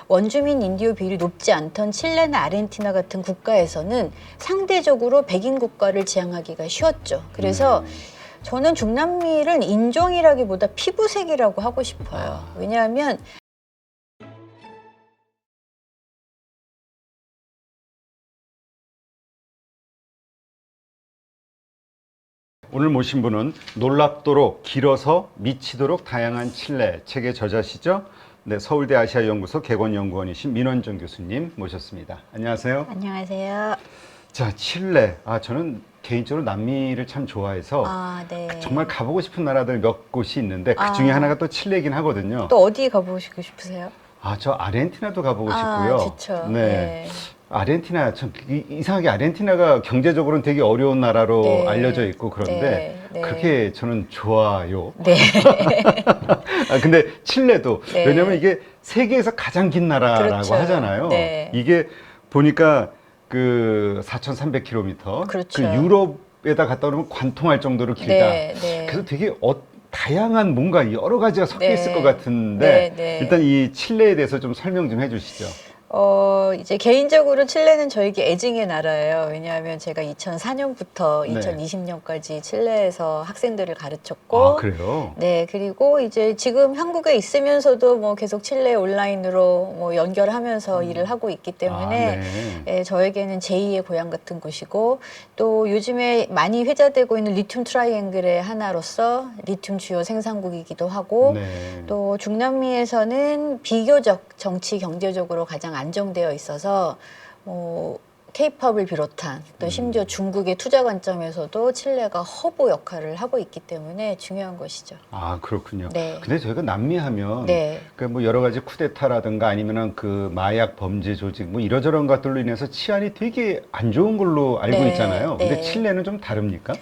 원주민 인디오 비율이 높지 않던 칠레나 아르헨티나 같은 국가에서는 상대적으로 백인 국가를 지향하기가 쉬웠죠. 그래서 저는 중남미를 인종이라기보다 피부색이라고 하고 싶어요. 왜냐하면 오늘 모신 분은 놀랍도록 길어서 미치도록 다양한 칠레 책의 저자시죠. 네, 서울대 아시아연구소 객원연구원이신 민원정 교수님 모셨습니다. 안녕하세요. 안녕하세요. 자, 칠레. 저는 개인적으로 남미를 참 좋아해서 네. 정말 가보고 싶은 나라들 몇 곳이 있는데 그 중에 하나가 또 칠레이긴 하거든요. 또 어디 가보시고 싶으세요? 저 아르헨티나도 가보고 싶고요. 좋죠. 네. 아르헨티나 참 이상하게 아르헨티나가 경제적으로는 되게 어려운 나라로 네. 알려져 있고 그런데 네. 그렇게 저는 좋아요. 네. 근데 칠레도 네. 왜냐면 이게 세계에서 가장 긴 나라라고 그렇죠. 하잖아요. 네. 이게 보니까 그 4,300km 그렇죠. 그 유럽에다 갔다 오면 관통할 정도로 길다. 네. 네. 그래서 되게 다양한 뭔가 여러 가지가 섞여 네. 있을 것 같은데 네. 네. 일단 이 칠레에 대해서 좀 설명 좀 해주시죠. 이제 개인적으로 칠레는 저에게 애증의 나라예요. 왜냐하면 제가 2004년부터 네. 2020년까지 칠레에서 학생들을 가르쳤고, 그래요? 네, 그리고 이제 지금 한국에 있으면서도 뭐 계속 칠레 온라인으로 뭐 연결하면서 일을 하고 있기 때문에 네. 저에게는 제2의 고향 같은 곳이고, 또 요즘에 많이 회자되고 있는 리튬 트라이앵글의 하나로서 리튬 주요 생산국이기도 하고, 네. 또 중남미에서는 비교적 정치 경제적으로 가장 안정되어 있어서 케이팝을 비롯한 또 심지어 중국의 투자 관점에서도 칠레가 허브 역할을 하고 있기 때문에 중요한 것이죠. 그렇군요. 네. 근데 저희가 남미 하면 네. 그 뭐 여러 가지 쿠데타라든가 아니면은 그 마약 범죄 조직 뭐 이러저런 것들로 인해서 치안이 되게 안 좋은 걸로 알고 네. 있잖아요. 근데 네. 칠레는 좀 다릅니까?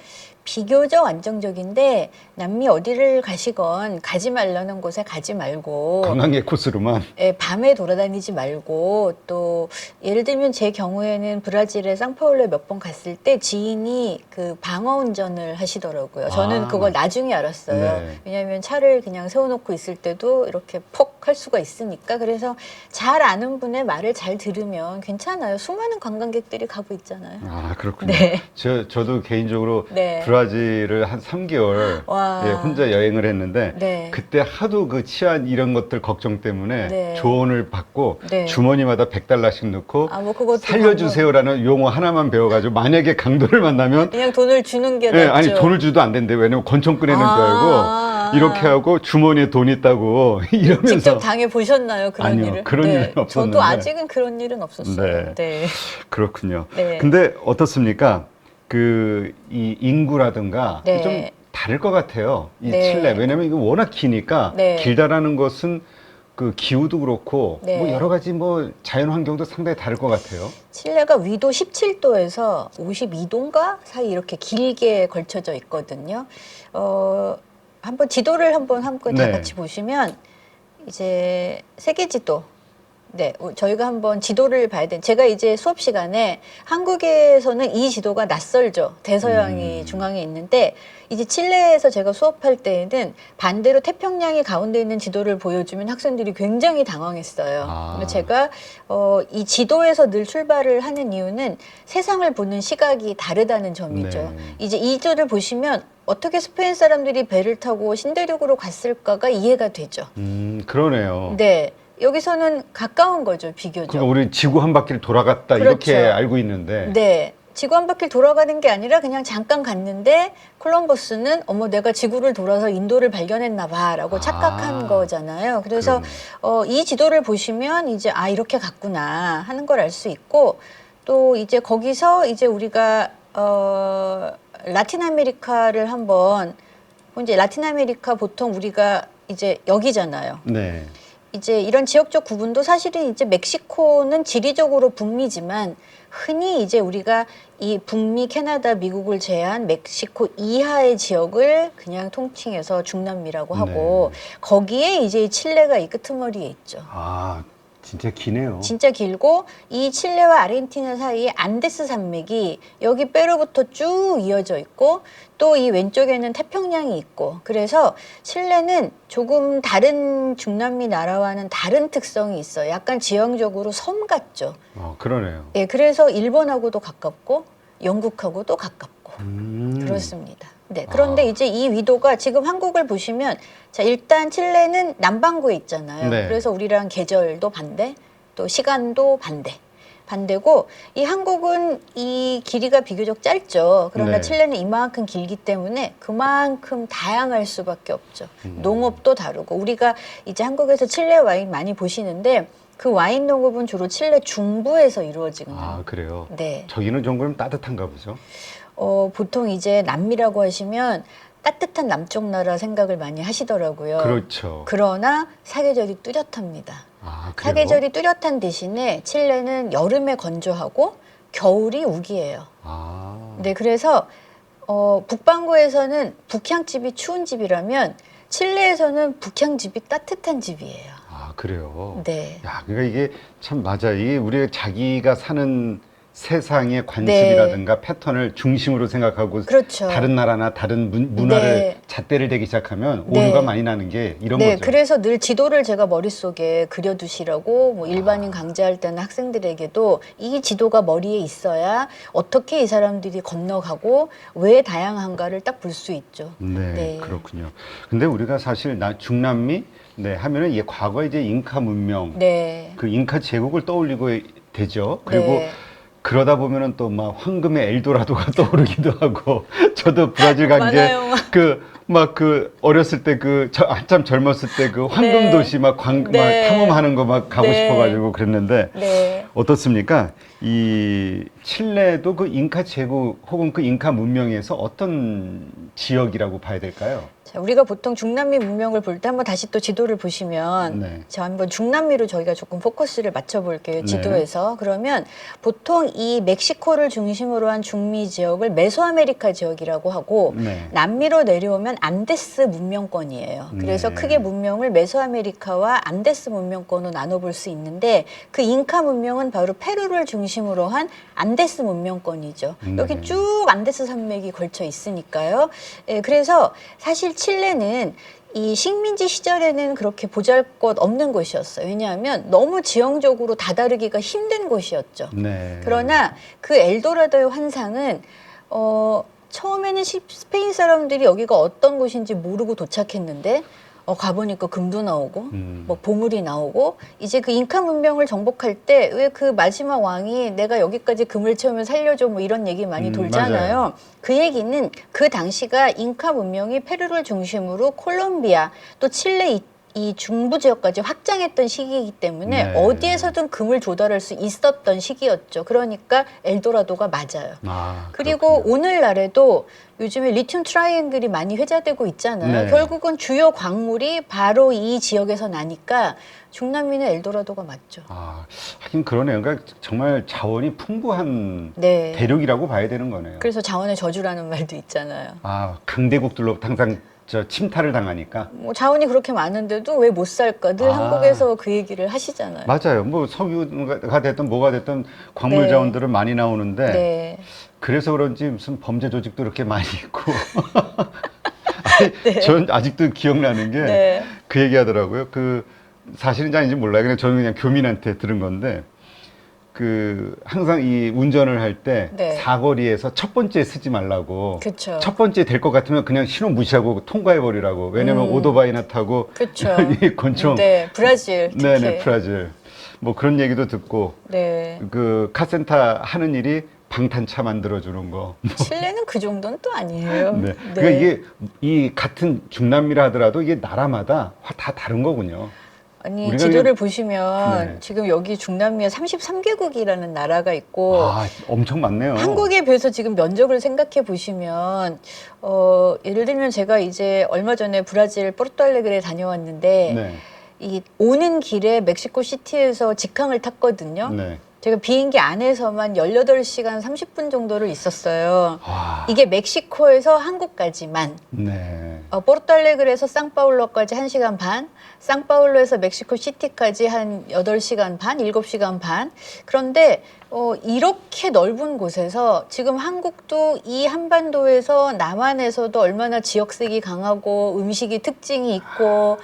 비교적 안정적인데 남미 어디를 가시건 가지 말라는 곳에 가지 말고 관광객 코스로만. 밤에 돌아다니지 말고 또 예를 들면 제 경우에는 브라질의 상파울루에 몇 번 갔을 때 지인이 그 방어 운전을 하시더라고요. 저는 그걸 나중에 알았어요. 네. 왜냐하면 차를 그냥 세워놓고 있을 때도 이렇게 퍽 할 수가 있으니까. 그래서 잘 아는 분의 말을 잘 들으면 괜찮아요. 수많은 관광객들이 가고 있잖아요. 그렇군요. 네. 저도 개인적으로 네. 브라질을 한 3개월 와. 혼자 여행을 했는데 네. 그때 하도 그 치안 이런 것들 걱정 때문에 네. 조언을 받고 네. 주머니마다 $100씩 넣고 뭐 그것도 살려주세요라는 용어 하나만 배워가지고 만약에 강도를 만나면 그냥 돈을 주는 게 네, 낫죠. 아니 돈을 줘도 안 된대. 왜냐면 권총 꺼내는 줄 알고 이렇게 하고 주머니에 돈 있다고 이러면서 직접 당해 보셨나요? 그런 아니요, 일을? 그런 일은 없었는데. 저도 아직은 그런 일은 없었어요. 네. 네. 그렇군요. 네. 근데 어떻습니까? 이 인구라든가 네. 좀 다를 것 같아요. 이 네. 칠레. 왜냐면 이거 워낙 기니까 네. 길다라는 것은 그 기후도 그렇고 네. 뭐 여러 가지 뭐 자연 환경도 상당히 다를 것 같아요. 칠레가 위도 17도에서 52도인가 사이 이렇게 길게 걸쳐져 있거든요. 한번 지도를 한번 함께 다 네. 같이 보시면 이제 세계 지도. 네, 저희가 한번 지도를 봐야 돼. 제가 이제 수업 시간에 한국에서는 이 지도가 낯설죠. 대서양이 중앙에 있는데 이제 칠레에서 제가 수업할 때에는 반대로 태평양이 가운데 있는 지도를 보여주면 학생들이 굉장히 당황했어요. 그래서 제가 이 지도에서 늘 출발을 하는 이유는 세상을 보는 시각이 다르다는 점이죠. 네. 이제 이 지도를 보시면 어떻게 스페인 사람들이 배를 타고 신대륙으로 갔을까가 이해가 되죠. 그러네요. 네. 여기서는 가까운 거죠, 비교적. 그러니까 우리 지구 한 바퀴를 돌아갔다 그렇죠. 이렇게 알고 있는데 네. 지구 한 바퀴 돌아가는 게 아니라 그냥 잠깐 갔는데 콜럼버스는 내가 지구를 돌아서 인도를 발견했나 봐라고 착각한 거잖아요. 그래서 이 지도를 보시면 이제 이렇게 갔구나 하는 걸 알 수 있고 또 이제 거기서 이제 우리가 라틴 아메리카를 한번 이제 라틴 아메리카 보통 우리가 이제 여기잖아요. 네. 이제 이런 지역적 구분도 사실은 이제 멕시코는 지리적으로 북미지만 흔히 이제 우리가 이 북미, 캐나다, 미국을 제외한 멕시코 이하의 지역을 그냥 통칭해서 중남미라고 하고 거기에 이제 칠레가 이 끄트머리에 있죠. 진짜 기네요. 진짜 길고 이 칠레와 아르헨티나 사이에 안데스 산맥이 여기 페루부터 쭉 이어져 있고 또 이 왼쪽에는 태평양이 있고 그래서 칠레는 조금 다른 중남미 나라와는 다른 특성이 있어요. 약간 지형적으로 섬 같죠. 그러네요. 예, 그래서 일본하고도 가깝고 영국하고도 가깝고 그렇습니다. 네, 그런데 이제 이 위도가 지금 한국을 보시면 자 일단 칠레는 남반구에 있잖아요. 네. 그래서 우리랑 계절도 반대, 또 시간도 반대고 이 한국은 이 길이가 비교적 짧죠. 그러나 네. 칠레는 이만큼 길기 때문에 그만큼 다양할 수밖에 없죠. 농업도 다르고 우리가 이제 한국에서 칠레 와인 많이 보시는데 그 와인 농업은 주로 칠레 중부에서 이루어지거든요. 그래요. 네. 저기는 좀 그럼 따뜻한가 보죠? 보통 이제 남미라고 하시면 따뜻한 남쪽 나라 생각을 많이 하시더라고요. 그렇죠. 그러나 사계절이 뚜렷합니다. 그래요? 사계절이 뚜렷한 대신에 칠레는 여름에 건조하고 겨울이 우기예요. 네, 그래서 북반구에서는 북향집이 추운 집이라면 칠레에서는 북향집이 따뜻한 집이에요. 그래요? 네. 야, 그러니까 이게 참 맞아. 이게 우리가 자기가 사는 세상의 관습이라든가 패턴을 중심으로 생각하고 그렇죠. 다른 나라나 다른 문화를 네. 잣대를 대기 시작하면 네. 오류가 많이 나는 게 이런 네, 거죠. 그래서 늘 지도를 제가 머릿속에 그려두시라고 뭐 일반인 강좌할 때는 학생들에게도 이 지도가 머리에 있어야 어떻게 이 사람들이 건너가고 왜 다양한가를 딱 볼 수 있죠. 네, 네. 그렇군요. 근데 우리가 사실 중남미 하면은 이게 과거 이제 잉카 문명, 네. 그 잉카 제국을 떠올리고 되죠. 그리고 네. 그러다 보면은 또 막 황금의 엘도라도가 떠오르기도 하고 저도 브라질 간 게 많아요. 그 어렸을 때 한참 젊었을 때 그 황금 네. 도시 막 네. 탐험하는 거 막 가고 네. 싶어가지고 그랬는데 네. 어떻습니까? 이 칠레도 그 잉카 제국 혹은 그 잉카 문명에서 어떤 지역이라고 봐야 될까요? 자, 우리가 보통 중남미 문명을 볼 때 한번 다시 또 지도를 보시면 네. 자, 한번 중남미로 저희가 조금 포커스를 맞춰볼게요. 네. 지도에서. 그러면 보통 이 멕시코를 중심으로 한 중미 지역을 메소아메리카 지역이라고 하고 네. 남미로 내려오면 안데스 문명권이에요. 그래서 네. 크게 문명을 메소아메리카와 안데스 문명권으로 나눠볼 수 있는데 그 잉카 문명은 바로 페루를 중심으로 한 안데스 문명권이죠. 네. 여기 쭉 안데스 산맥이 걸쳐 있으니까요. 예, 그래서 사실 칠레는 이 식민지 시절에는 그렇게 보잘것 없는 곳이었어요. 왜냐하면 너무 지형적으로 다다르기가 힘든 곳이었죠. 네. 그러나 그 엘도라도의 환상은 처음에는 스페인 사람들이 여기가 어떤 곳인지 모르고 도착했는데 가보니까 금도 나오고 뭐 보물이 나오고 이제 그 잉카 문명을 정복할 때 왜 그 마지막 왕이 내가 여기까지 금을 채우면 살려줘 뭐 이런 얘기 많이 돌잖아요. 맞아요. 그 얘기는 그 당시가 잉카 문명이 페루를 중심으로 콜롬비아 또 칠레 이 중부 지역까지 확장했던 시기이기 때문에 네. 어디에서든 금을 조달할 수 있었던 시기였죠. 그러니까 엘도라도가 맞아요. 그리고 그렇군요. 오늘날에도 요즘에 리튬 트라이앵글이 많이 회자되고 있잖아요. 네. 결국은 주요 광물이 바로 이 지역에서 나니까 중남미는 엘도라도가 맞죠. 하긴 그러네요. 그러니까 정말 자원이 풍부한 네. 대륙이라고 봐야 되는 거네요. 그래서 자원의 저주라는 말도 있잖아요. 강대국들로 항상 침탈을 당하니까. 뭐 자원이 그렇게 많은데도 왜 못 살까? 늘 한국에서 그 얘기를 하시잖아요. 맞아요. 뭐 석유가 됐든 뭐가 됐든 광물 네. 자원들은 많이 나오는데 네. 그래서 그런지 무슨 범죄 조직도 이렇게 많이 있고. 아니, 전 아직도 기억나는 게 네. 그 얘기하더라고요. 사실은 아닌지 몰라요. 저는 그냥 교민한테 들은 건데 항상 이 운전을 할 때 네. 사거리에서 첫 번째 쓰지 말라고. 그쵸. 첫 번째 될 것 같으면 그냥 신호 무시하고 통과해 버리라고. 왜냐면 오토바이나 타고 그쵸. 이 권총. 네, 브라질 특히. 네네, 브라질. 뭐 그런 얘기도 듣고 네. 카센터 하는 일이 방탄차 만들어주는 거. 칠레는 그 정도는 또 아니에요. 네. 그러니까 이게 이 같은 중남미라 하더라도 이게 나라마다 다 다른 거군요. 아니 우리가 지도를 보시면 네. 지금 여기 중남미에 33개국이라는 나라가 있고 엄청 많네요. 한국에 비해서 지금 면적을 생각해 보시면 예를 들면 제가 이제 얼마 전에 브라질 포르토알레그레 다녀왔는데 네. 이 오는 길에 멕시코 시티에서 직항을 탔거든요. 네. 제가 비행기 안에서만 18시간 30분 정도를 있었어요. 와. 이게 멕시코에서 한국까지만. 네. 포르토알레그레에서 상파울로까지 1시간 반, 상파울로에서 멕시코 시티까지 한 8시간 반, 7시간 반. 그런데 이렇게 넓은 곳에서 지금 한국도 이 한반도에서 남한에서도 얼마나 지역색이 강하고 음식이 특징이 있고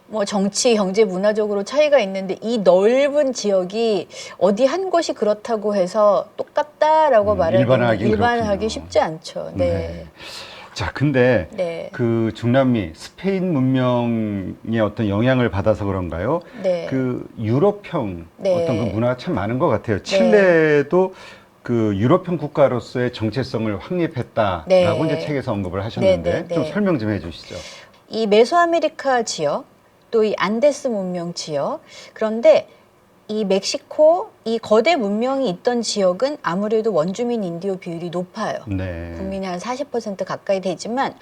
뭐 정치, 경제, 문화적으로 차이가 있는데 이 넓은 지역이 어디 한 곳이 그렇다고 해서 똑같다라고 말하기는 일반하기 쉽지 않죠. 네. 네. 자, 근데 네. 그 중남미 스페인 문명의 어떤 영향을 받아서 그런가요? 네. 그 유럽형 네. 어떤 그 문화가 참 많은 것 같아요. 칠레도 그 유럽형 국가로서의 정체성을 확립했다라고 네. 이제 책에서 언급을 하셨는데 네, 네, 좀 네. 설명 좀 해주시죠. 이 메소아메리카 지역, 또 이 안데스 문명 지역, 그런데 이 멕시코, 이 거대 문명이 있던 지역은 아무래도 원주민 인디오 비율이 높아요. 네. 국민이 한 40% 가까이 되지만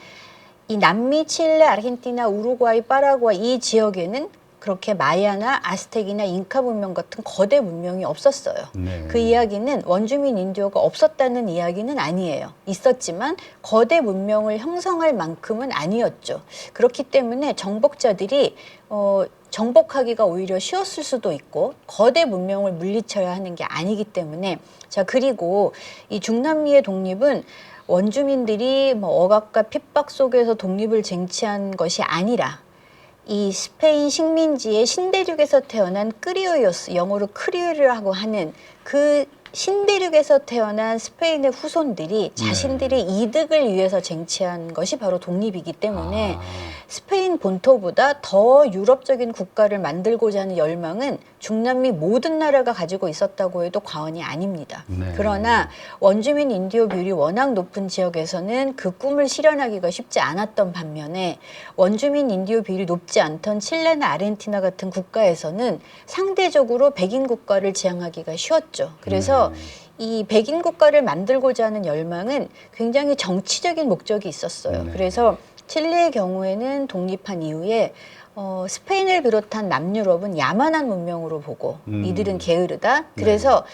이 남미, 칠레, 아르헨티나, 우루과이, 파라과이 이 지역에는 그렇게 마야나 아스텍이나 잉카 문명 같은 거대 문명이 없었어요. 네. 그 이야기는 원주민 인디오가 없었다는 이야기는 아니에요. 있었지만 거대 문명을 형성할 만큼은 아니었죠. 그렇기 때문에 정복자들이 정복하기가 오히려 쉬웠을 수도 있고 거대 문명을 물리쳐야 하는 게 아니기 때문에 자 그리고 이 중남미의 독립은 원주민들이 뭐 억압과 핍박 속에서 독립을 쟁취한 것이 아니라 이 스페인 식민지의 신대륙에서 태어난 크리올로스, 영어로 크리올이라고 하는 그 신대륙에서 태어난 스페인의 후손들이 자신들의 이득을 위해서 쟁취한 것이 바로 독립이기 때문에 스페인 본토보다 더 유럽적인 국가를 만들고자 하는 열망은 중남미 모든 나라가 가지고 있었다고 해도 과언이 아닙니다. 네. 그러나 원주민 인디오 비율이 워낙 높은 지역에서는 그 꿈을 실현하기가 쉽지 않았던 반면에 원주민 인디오 비율이 높지 않던 칠레나 아르헨티나 같은 국가에서는 상대적으로 백인 국가를 지향하기가 쉬웠죠. 그래서 이 백인 국가를 만들고자 하는 열망은 굉장히 정치적인 목적이 있었어요. 네. 그래서 칠레의 경우에는 독립한 이후에 스페인을 비롯한 남유럽은 야만한 문명으로 보고 이들은 게으르다. 그래서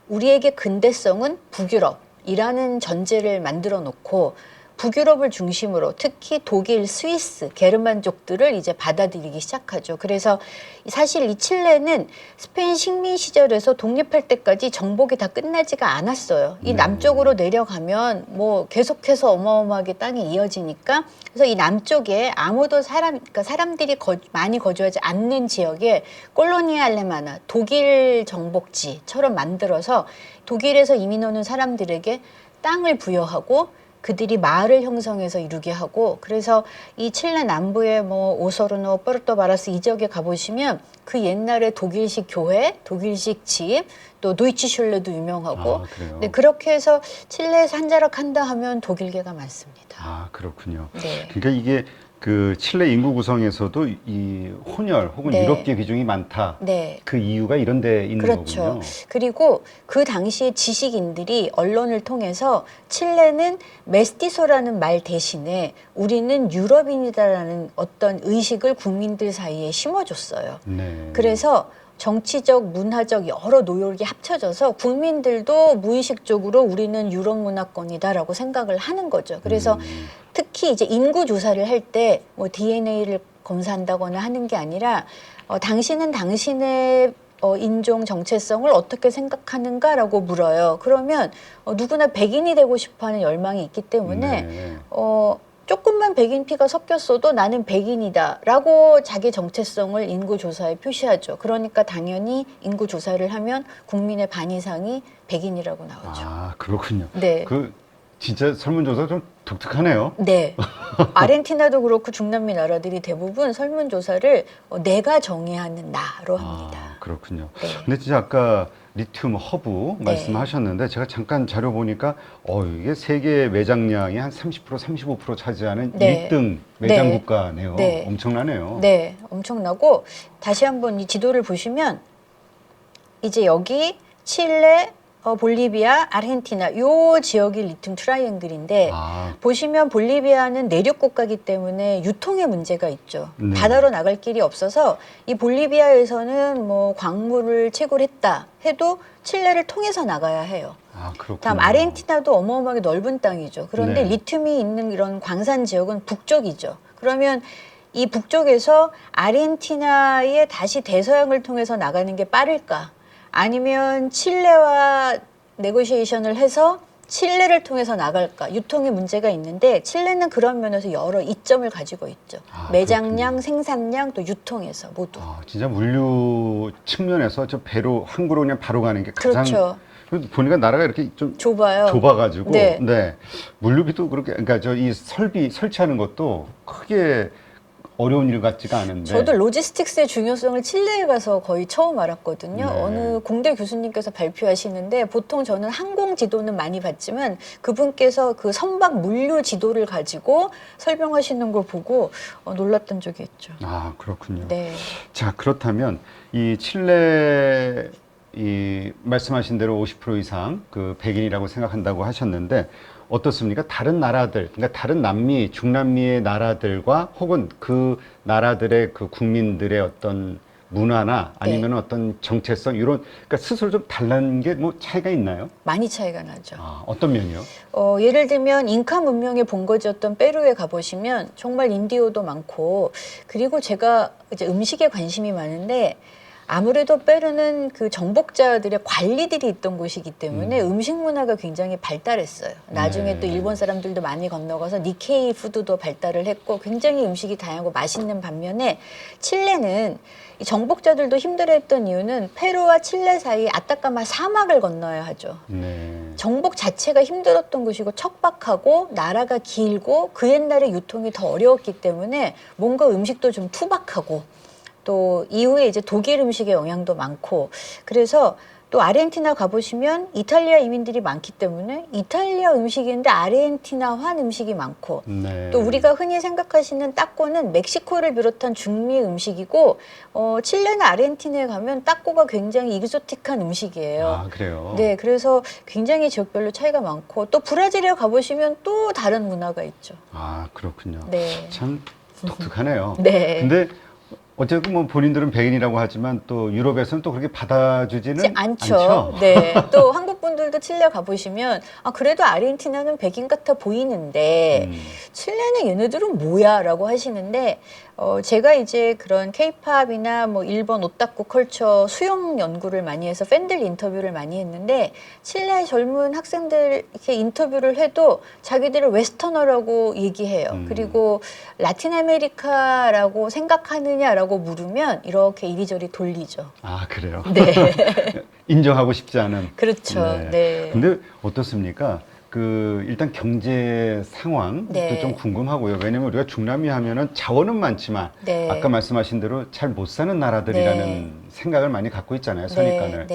우리에게 근대성은 북유럽이라는 전제를 만들어 놓고 북유럽을 중심으로 특히 독일, 스위스, 게르만족들을 이제 받아들이기 시작하죠. 그래서 사실 이 칠레는 스페인 식민 시절에서 독립할 때까지 정복이 다 끝나지가 않았어요. 이 남쪽으로 내려가면 뭐 계속해서 어마어마하게 땅이 이어지니까 그래서 이 남쪽에 아무도 그러니까 사람들이 많이 거주하지 않는 지역에 콜로니아 알레마나 독일 정복지처럼 만들어서 독일에서 이민 오는 사람들에게 땅을 부여하고 그들이 마을을 형성해서 이루게 하고 그래서 이 칠레 남부의 뭐 오소르노, 포르토바라스 이 지역에 가보시면 그 옛날에 독일식 교회, 독일식 집, 또 도이치슐레도 유명하고 네, 그렇게 해서 칠레에서 한자락한다 하면 독일계가 많습니다. 아 그렇군요. 네. 그러니까 이게 그 칠레 인구 구성에서도 이 혼혈 혹은 네. 유럽계 비중이 많다. 네. 그 이유가 이런 데 있는 그렇죠. 거군요. 그리고 그 당시에 지식인들이 언론을 통해서 칠레는 메스티소라는 말 대신에 우리는 유럽인이다라는 어떤 의식을 국민들 사이에 심어줬어요. 네. 그래서 정치적, 문화적 여러 노력이 합쳐져서 국민들도 무의식적으로 우리는 유럽 문화권이다라고 생각을 하는 거죠. 그래서 특히 이제 인구 조사를 할 때 뭐 DNA를 검사한다거나 하는 게 아니라 당신은 당신의 인종 정체성을 어떻게 생각하는가라고 물어요. 그러면 누구나 백인이 되고 싶어하는 열망이 있기 때문에 네. 조금만 백인 피가 섞였어도 나는 백인이다라고 자기 정체성을 인구조사에 표시하죠. 그러니까 당연히 인구조사를 하면 국민의 반 이상이 백인이라고 나오죠. 아 그렇군요. 네. 그 진짜 설문조사 좀 독특하네요. 네. 아르헨티나도 그렇고 중남미 나라들이 대부분 설문조사를 내가 정해야 하는 나로 합니다. 아, 그렇군요. 네. 근데 진짜 아까 리튬 허브 네. 말씀하셨는데 제가 잠깐 자료 보니까 이게 세계 매장량이 한 30% 35% 차지하는 네. 1등 매장 네. 국가네요. 네. 엄청나네요. 네, 엄청나고 다시 한번 이 지도를 보시면 이제 여기 칠레, 볼리비아, 아르헨티나 요 지역이 리튬 트라이앵글인데 보시면 볼리비아는 내륙 국가이기 때문에 유통에 문제가 있죠. 네. 바다로 나갈 길이 없어서 이 볼리비아에서는 뭐 광물을 채굴했다 해도 칠레를 통해서 나가야 해요. 아, 그렇군요. 다음 아르헨티나도 어마어마하게 넓은 땅이죠. 그런데 네. 리튬이 있는 이런 광산 지역은 북쪽이죠. 그러면 이 북쪽에서 아르헨티나에 다시 대서양을 통해서 나가는 게 빠를까? 아니면 칠레와 네고시에이션을 해서 칠레를 통해서 나갈까? 유통에 문제가 있는데 칠레는 그런 면에서 여러 이점을 가지고 있죠. 매장량, 생산량, 또 유통에서 모두. 진짜 물류 측면에서 저 배로 항구로 그냥 바로 가는 게 가장 그렇죠. 보니까 나라가 이렇게 좀 좁아요. 좁아가지고 네. 물류비도 그렇게 그러니까 저 이 설비 설치하는 것도 크게 어려운 일 같지가 않은데 저도 로지스틱스의 중요성을 칠레에 가서 거의 처음 알았거든요. 네. 어느 공대 교수님께서 발표하시는데 보통 저는 항공 지도는 많이 봤지만 그분께서 그 선박 물류 지도를 가지고 설명하시는 걸 보고 놀랐던 적이 있죠. 아 그렇군요. 네. 자 그렇다면 이 칠레 이 말씀하신 대로 50% 이상 그 백인이라고 생각한다고 하셨는데 어떻습니까? 다른 나라들, 그러니까 다른 남미, 중남미의 나라들과 혹은 그 나라들의 그 국민들의 어떤 문화나 아니면 어떤 정체성 이런 그러니까 스스로 좀 달라는 게 뭐 차이가 있나요? 많이 차이가 나죠. 어떤 면이요? 예를 들면 잉카 문명의 본거지였던 페루에 가보시면 정말 인디오도 많고 그리고 제가 이제 음식에 관심이 많은데 아무래도 페루는 그 정복자들의 관리들이 있던 곳이기 때문에 음식 문화가 굉장히 발달했어요. 나중에 또 일본 사람들도 많이 건너가서 니케이 푸드도 발달을 했고 굉장히 음식이 다양하고 맛있는 반면에 칠레는 이 정복자들도 힘들어했던 이유는 페루와 칠레 사이 아타카마 사막을 건너야 하죠. 정복 자체가 힘들었던 곳이고 척박하고 나라가 길고 그 옛날에 유통이 더 어려웠기 때문에 뭔가 음식도 좀 투박하고 또 이후에 이제 독일 음식의 영향도 많고 그래서 또 아르헨티나 가보시면 이탈리아 이민들이 많기 때문에 이탈리아 음식인데 아르헨티나환 음식이 많고 또 우리가 흔히 생각하시는 따꼬는 멕시코를 비롯한 중미 음식이고 칠레나 아르헨티나에 가면 따꼬가 굉장히 익소틱한 음식이에요. 아 그래요? 네, 그래서 굉장히 지역별로 차이가 많고 또 브라질에 가보시면 또 다른 문화가 있죠. 아 그렇군요. 네. 참 독특하네요. 네. 근데 어쨌든 뭐 본인들은 백인이라고 하지만 또 유럽에서는 또 그렇게 받아주지는 않죠. 네. 또 한국 분들도 칠레 가보시면 그래도 아르헨티나는 백인 같아 보이는데 칠레는 얘네들은 뭐야라고 하시는데 제가 이제 그런 케이팝이나 뭐 일본 오타쿠 컬처 수용 연구를 많이 해서 팬들 인터뷰를 많이 했는데 칠레 젊은 학생들 이렇게 인터뷰를 해도 자기들을 웨스터너라고 얘기해요. 그리고 라틴 아메리카라고 생각하느냐라고 물으면 이렇게 이리저리 돌리죠. 아 그래요? 네. 인정하고 싶지 않은. 그렇죠. 네. 근데 어떻습니까? 그 일단 경제 상황도 좀 궁금하고요. 왜냐면 우리가 중남미 하면은 자원은 많지만 아까 말씀하신 대로 잘 못 사는 나라들이라는 생각을 많이 갖고 있잖아요. 선입관을.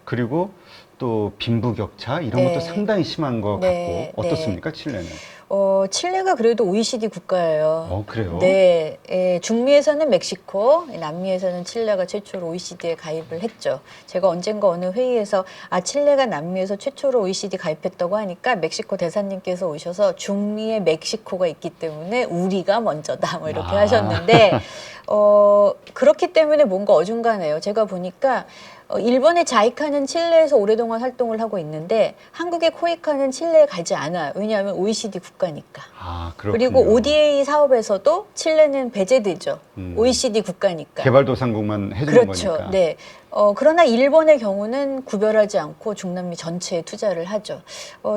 그리고 또 빈부격차 이런 것도 상당히 심한 것 같고 어떻습니까? 칠레는? 칠레가 그래도 OECD 국가예요. 그래요? 네. 중미에서는 멕시코, 남미에서는 칠레가 최초로 OECD에 가입을 했죠. 제가 언젠가 어느 회의에서 칠레가 남미에서 최초로 OECD 가입했다고 하니까 멕시코 대사님께서 오셔서 중미에 멕시코가 있기 때문에 우리가 먼저다 뭐 이렇게 하셨는데 그렇기 때문에 뭔가 어중간해요. 제가 보니까 일본의 자이카는 칠레에서 오랫동안 활동을 하고 있는데 한국의 코이카는 칠레에 가지 않아요. 왜냐하면 OECD 국가니까. 그리고 ODA 사업에서도 칠레는 배제되죠. OECD 국가니까. 개발도상국만 해주는 그렇죠. 거니까. 네. 그러나 일본의 경우는 구별하지 않고 중남미 전체에 투자를 하죠.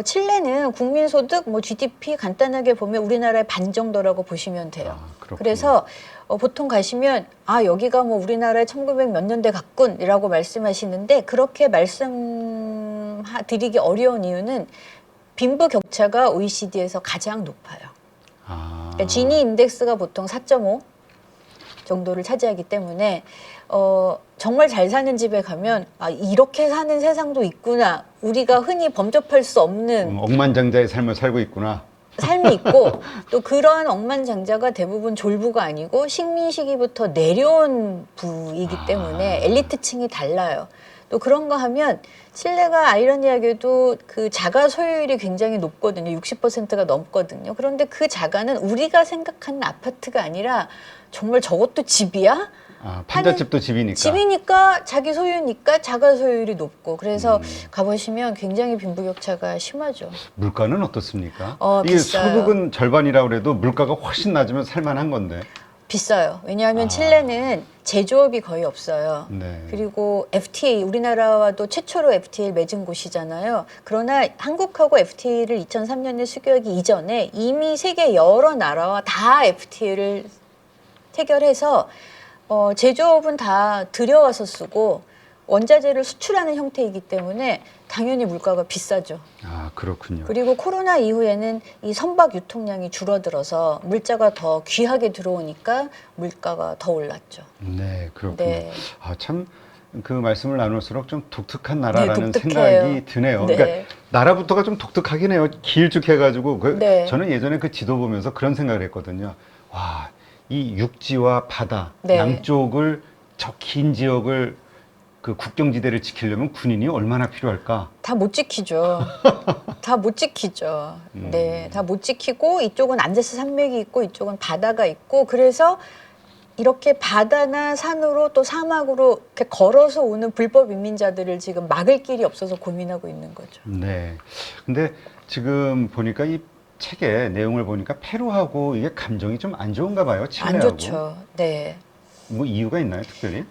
칠레는 국민소득, 뭐 GDP 간단하게 보면 우리나라의 반 정도라고 보시면 돼요. 그래서 보통 가시면 여기가 뭐 우리나라의 1900 몇 년대 갔군이라고 말씀하시는데 그렇게 말씀드리기 어려운 이유는 빈부격차가 OECD에서 가장 높아요. 그러니까 지니 인덱스가 보통 4.5 정도를 차지하기 때문에 정말 잘 사는 집에 가면 이렇게 사는 세상도 있구나. 우리가 흔히 범접할 수 없는 억만장자의 삶을 살고 있구나. 삶이 있고 또 그러한 억만장자가 대부분 졸부가 아니고 식민 시기부터 내려온 부이기 때문에 엘리트층이 달라요. 또 그런가 하면 칠레가 아이러니하게도 그 자가 소유율이 굉장히 높거든요. 60%가 넘거든요. 그런데 그 자가는 우리가 생각하는 아파트가 아니라 정말 저것도 집이야? 판잣집도 집이니까. 집이니까 자기 소유니까 자가 소유율이 높고 그래서 가보시면 굉장히 빈부격차가 심하죠. 물가는 어떻습니까? 이게 비싸요. 소득은 절반이라고 그래도 물가가 훨씬 낮으면 살만한 건데. 비싸요. 왜냐하면 칠레는 제조업이 거의 없어요. 네. 그리고 FTA, 우리나라와도 최초로 FTA를 맺은 곳이잖아요. 그러나 한국하고 FTA를 2003년에 수교하기 이전에 이미 세계 여러 나라와 다 FTA를 체결해서 제조업은 다 들여와서 쓰고 원자재를 수출하는 형태이기 때문에 당연히 물가가 비싸죠. 그렇군요. 그리고 코로나 이후에는 이 선박 유통량이 줄어들어서 물자가 더 귀하게 들어오니까 물가가 더 올랐죠. 네, 그렇군요. 네. 참 그 말씀을 나눌수록 좀 독특한 나라라는 독특해요. 생각이 드네요. 네. 그러니까 나라부터가 좀 독특하긴 해요. 길쭉해가지고 네. 저는 예전에 그 지도 보면서 그런 생각을 했거든요. 와, 이 육지와 바다 네. 양쪽을 저 긴 지역을 그 국경지대를 지키려면 군인이 얼마나 필요할까? 다 못 지키죠. 다 못 지키죠. 네, 다 못 지키고 이쪽은 안데스 산맥이 있고 이쪽은 바다가 있고 그래서 이렇게 바다나 산으로 또 사막으로 이렇게 걸어서 오는 불법 이민자들을 지금 막을 길이 없어서 고민하고 있는 거죠. 네. 근데 지금 보니까 이 책의 내용을 보니까 페루하고 이게 감정이 좀 안 좋은가 봐요. 칠레하고. 안 좋죠. 네. 뭐 이유가 있나요, 특별히?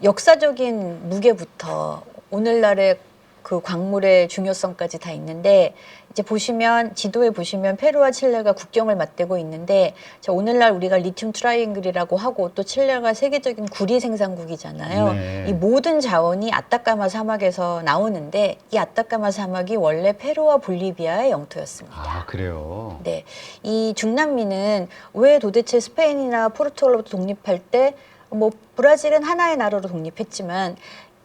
역사적인 무게부터 오늘날의 그 광물의 중요성까지 다 있는데 이제 보시면 지도에 보시면 페루와 칠레가 국경을 맞대고 있는데 자, 오늘날 우리가 리튬 트라이앵글이라고 하고 또 칠레가 세계적인 구리 생산국이잖아요. 네. 이 모든 자원이 아타카마 사막에서 나오는데 이 아타카마 사막이 원래 페루와 볼리비아의 영토였습니다. 그래요? 네, 이 중남미는 왜 도대체 스페인이나 포르투갈로부터 독립할 때 뭐 브라질은 하나의 나라로 독립했지만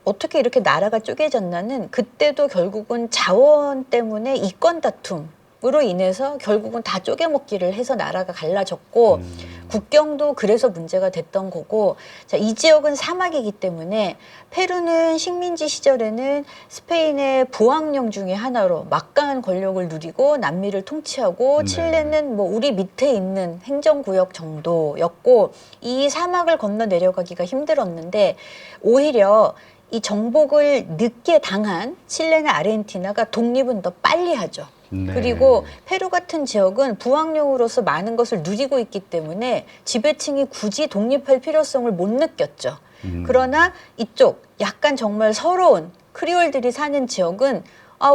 어떻게 이렇게 나라가 쪼개졌나는 그때도 결국은 자원 때문에 이권 다툼으로 인해서 결국은 다 쪼개먹기를 해서 나라가 갈라졌고 국경도 그래서 문제가 됐던 거고 자, 이 지역은 사막이기 때문에 페루는 식민지 시절에는 스페인의 부왕령 중에 하나로 막강한 권력을 누리고 남미를 통치하고 네. 칠레는 뭐 우리 밑에 있는 행정구역 정도였고 이 사막을 건너 내려가기가 힘들었는데 오히려 이 정복을 늦게 당한 칠레나 아르헨티나가 독립은 더 빨리 하죠. 네. 그리고 페루 같은 지역은 부왕령으로서 많은 것을 누리고 있기 때문에 지배층이 굳이 독립할 필요성을 못 느꼈죠. 그러나 이쪽 약간 정말 서러운 크리올들이 사는 지역은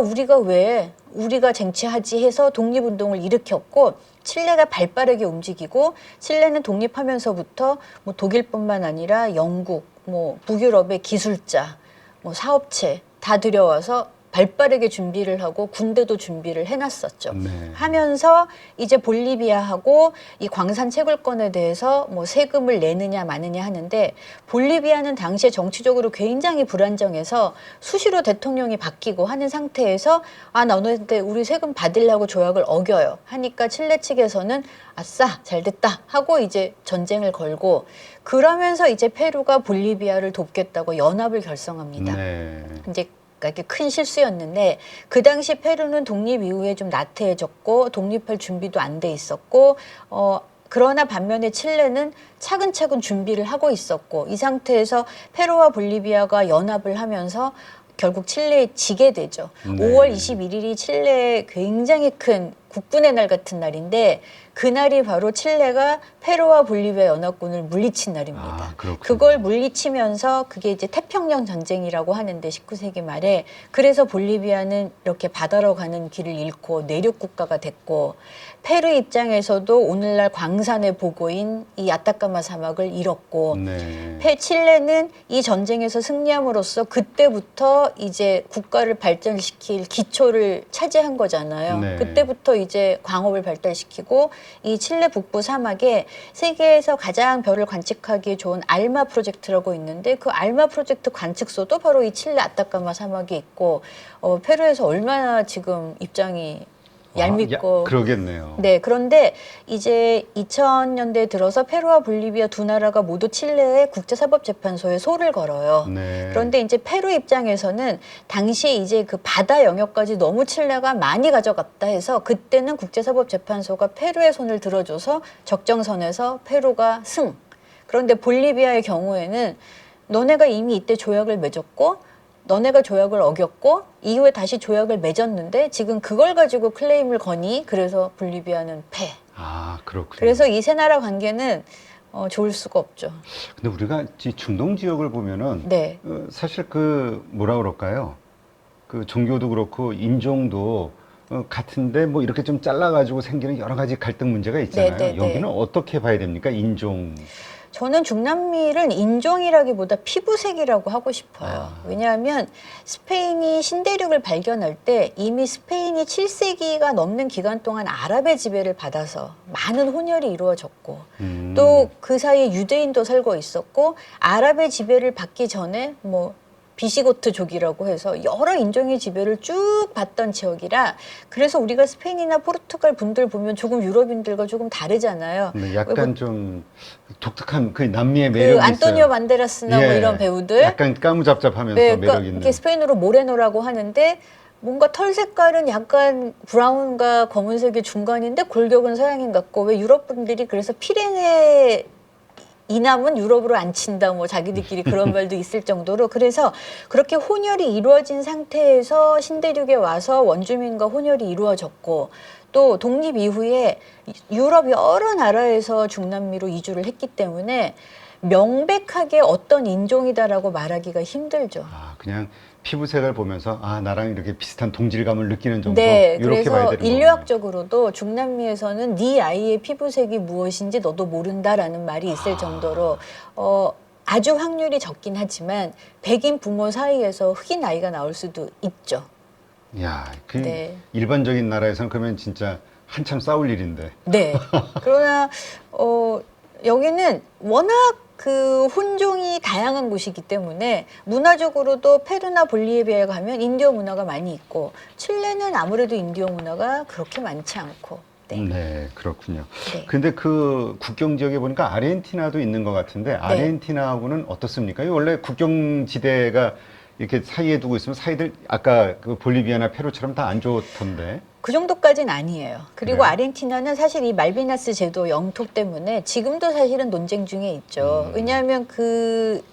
우리가 왜 우리가 쟁취하지 해서 독립운동을 일으켰고 칠레가 발빠르게 움직이고 칠레는 독립하면서부터 뭐 독일뿐만 아니라 영국, 뭐 북유럽의 기술자, 뭐 사업체 다 들여와서 발빠르게 준비를 하고 군대도 준비를 해놨었죠. 네. 하면서 이제 볼리비아하고 이 광산 채굴권에 대해서 뭐 세금을 내느냐 마느냐 하는데 볼리비아는 당시에 정치적으로 굉장히 불안정해서 수시로 대통령이 바뀌고 하는 상태에서 너네한테 우리 세금 받으려고 조약을 어겨요. 하니까 칠레 측에서는 아싸 잘 됐다 하고 이제 전쟁을 걸고 그러면서 이제 페루가 볼리비아를 돕겠다고 연합을 결성합니다. 네. 이제 이게 큰 실수였는데 그 당시 페루는 독립 이후에 좀 나태해졌고 독립할 준비도 안 돼 있었고 그러나 반면에 칠레는 차근차근 준비를 하고 있었고 이 상태에서 페루와 볼리비아가 연합을 하면서 결국 칠레에 지게 되죠. 네. 5월 21일이 칠레의 굉장히 큰 국군의 날 같은 날인데 그날이 바로 칠레가 페루와 볼리비아 연합군을 물리친 날입니다. 그렇군요. 그걸 물리치면서 그게 이제 태평양 전쟁이라고 하는데 19세기 말에 그래서 볼리비아는 이렇게 바다로 가는 길을 잃고 내륙 국가가 됐고 페루 입장에서도 오늘날 광산의 보고인 이 아타카마 사막을 잃었고 네. 칠레는 이 전쟁에서 승리함으로써 그때부터 이제 국가를 발전시킬 기초를 차지한 거잖아요. 네. 그때부터 이제 광업을 발달시키고 이 칠레 북부 사막에 세계에서 가장 별을 관측하기 좋은 알마 프로젝트라고 있는데 그 알마 프로젝트 관측소도 바로 이 칠레 아타카마 사막에 있고 페루에서 얼마나 지금 입장이 얄밉고 그러겠네요. 네, 그런데 이제 2000년대 들어서 페루와 볼리비아 두 나라가 모두 칠레의 국제사법재판소에 소를 걸어요. 네. 그런데 이제 페루 입장에서는 당시에 이제 그 바다 영역까지 너무 칠레가 많이 가져갔다 해서 그때는 국제사법재판소가 페루의 손을 들어줘서 적정선에서 페루가 승. 그런데 볼리비아의 경우에는 너네가 이미 이때 조약을 맺었고 너네가 조약을 어겼고 이후에 다시 조약을 맺었는데 지금 그걸 가지고 클레임을 거니 그래서 볼리비아는 패. 아, 그렇군요. 그래서 이 세 나라 관계는 좋을 수가 없죠. 근데 우리가 이 중동 지역을 보면은 네. 사실 그 뭐라 그럴까요? 그 종교도 그렇고 인종도 같은데 뭐 이렇게 좀 잘라가지고 생기는 여러 가지 갈등 문제가 있잖아요. 네, 네, 네. 여기는 어떻게 봐야 됩니까? 인종. 저는 중남미를 인종이라기보다 피부색이라고 하고 싶어요. 아. 왜냐하면 스페인이 신대륙을 발견할 때 이미 스페인이 7세기가 넘는 기간 동안 아랍의 지배를 받아서 많은 혼혈이 이루어졌고 또 그 사이에 유대인도 살고 있었고 아랍의 지배를 받기 전에 뭐 비시고트족이라고 해서 여러 인종의 지배를 쭉 받던 지역이라 그래서 우리가 스페인이나 포르투갈 분들 보면 조금 유럽인들과 조금 다르잖아요. 네, 약간 좀 독특한 그 남미의 그 매력이 안토니오 있어요. 반데라스나 뭐 예, 이런 배우들 약간 까무잡잡하면서 네, 매력 있는. 이게 스페인어로 모레노라고 하는데 뭔가 털 색깔은 약간 브라운과 검은색의 중간인데 골격은 서양인 같고 왜 유럽 분들이 그래서 피레네 이남은 유럽으로 안 친다 뭐 자기들끼리 그런 말도 있을 정도로 그래서 그렇게 혼혈이 이루어진 상태에서 신대륙에 와서 원주민과 혼혈이 이루어졌고 또 독립 이후에 유럽 여러 나라에서 중남미로 이주를 했기 때문에 명백하게 어떤 인종이다라고 말하기가 힘들죠. 아, 그냥 피부색을 보면서 아, 나랑 이렇게 비슷한 동질감을 느끼는 정도. 네, 이렇게 봐야 그래서 되는 거군요. 인류학적으로도 중남미에서는 네 아이의 피부색이 무엇인지 너도 모른다라는 말이 있을 정도로 아주 확률이 적긴 하지만 백인 부모 사이에서 흑인 아이가 나올 수도 있죠. 야, 그 네. 일반적인 나라에서는 그러면 진짜 한참 싸울 일인데. 네. 그러나 여기는 워낙 그 혼종이 다양한 곳이기 때문에 문화적으로도 페루나 볼리비아에 가면 인디오 문화가 많이 있고 칠레는 아무래도 인디오 문화가 그렇게 많지 않고 네. 네, 그렇군요. 네. 근데 그 국경 지역에 보니까 아르헨티나도 있는 것 같은데 아르헨티나하고는 어떻습니까? 이 원래 국경 지대가 이렇게 사이에 두고 있으면 사이들 아까 그 볼리비아나 페루처럼 다 안 좋던데. 그 정도까지는 아니에요. 그리고 그래요? 아르헨티나는 사실 이 말비나스 제도 영토 때문에 지금도 사실은 논쟁 중에 있죠. 왜냐하면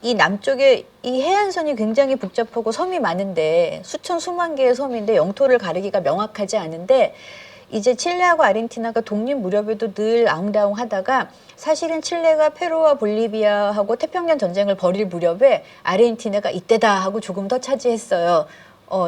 이 남쪽에 이 해안선이 굉장히 복잡하고 섬이 많은데 수천 수만 개의 섬인데 영토를 가르기가 명확하지 않은데 이제 칠레하고 아르헨티나가 독립 무렵에도 늘 아웅다웅 하다가 사실은 칠레가 페루와 볼리비아하고 태평양 전쟁을 벌일 무렵에 아르헨티나가 이때다 하고 조금 더 차지했어요.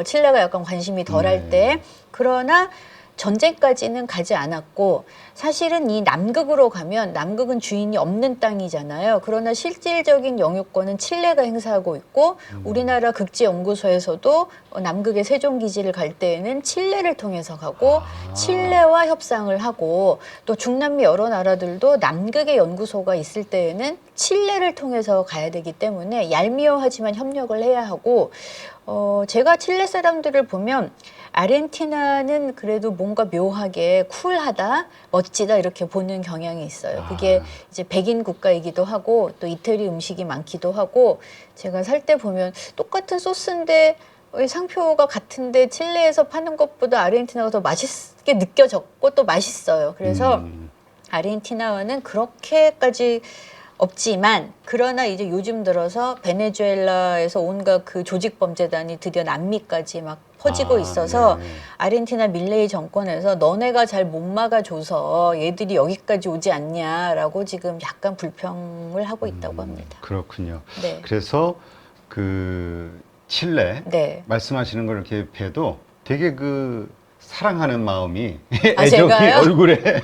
칠레가 약간 관심이 덜할 때. 그러나 전쟁까지는 가지 않았고 사실은 이 남극으로 가면 남극은 주인이 없는 땅이잖아요. 그러나 실질적인 영유권은 칠레가 행사하고 있고 우리나라 극지연구소에서도 남극의 세종기지를 갈 때에는 칠레를 통해서 가고 칠레와 협상을 하고 또 중남미 여러 나라들도 남극의 연구소가 있을 때에는 칠레를 통해서 가야 되기 때문에 얄미워하지만 협력을 해야 하고 제가 칠레 사람들을 보면 아르헨티나는 그래도 뭔가 묘하게 쿨하다, 멋지다 이렇게 보는 경향이 있어요. 그게 이제 백인 국가이기도 하고 또 이태리 음식이 많기도 하고 제가 살 때 보면 똑같은 소스인데 상표가 같은데 칠레에서 파는 것보다 아르헨티나가 더 맛있게 느껴졌고 또 맛있어요. 그래서 아르헨티나와는 그렇게까지 없지만 그러나 이제 요즘 들어서 베네수엘라에서 온갖 그 조직 범죄단이 드디어 남미까지 막 퍼지고 있어서 네. 아르헨티나 밀레이 정권에서 너네가 잘 못 막아줘서 얘들이 여기까지 오지 않냐라고 지금 약간 불평을 하고 있다고 합니다. 그렇군요. 네. 그래서 그 칠레 네. 말씀하시는 걸 이렇게 봬도 되게 그 사랑하는 마음이 아, 애정이 제가요? 얼굴에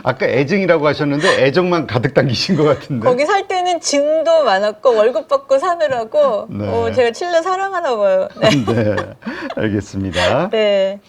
아까 애정이라고 하셨는데 애정만 가득 담기신 것 같은데. 거기 살 때는 증도 많았고 월급 받고 사느라고 네. 제가 칠레 사랑하나 봐요. 네. 네, 알겠습니다. 네.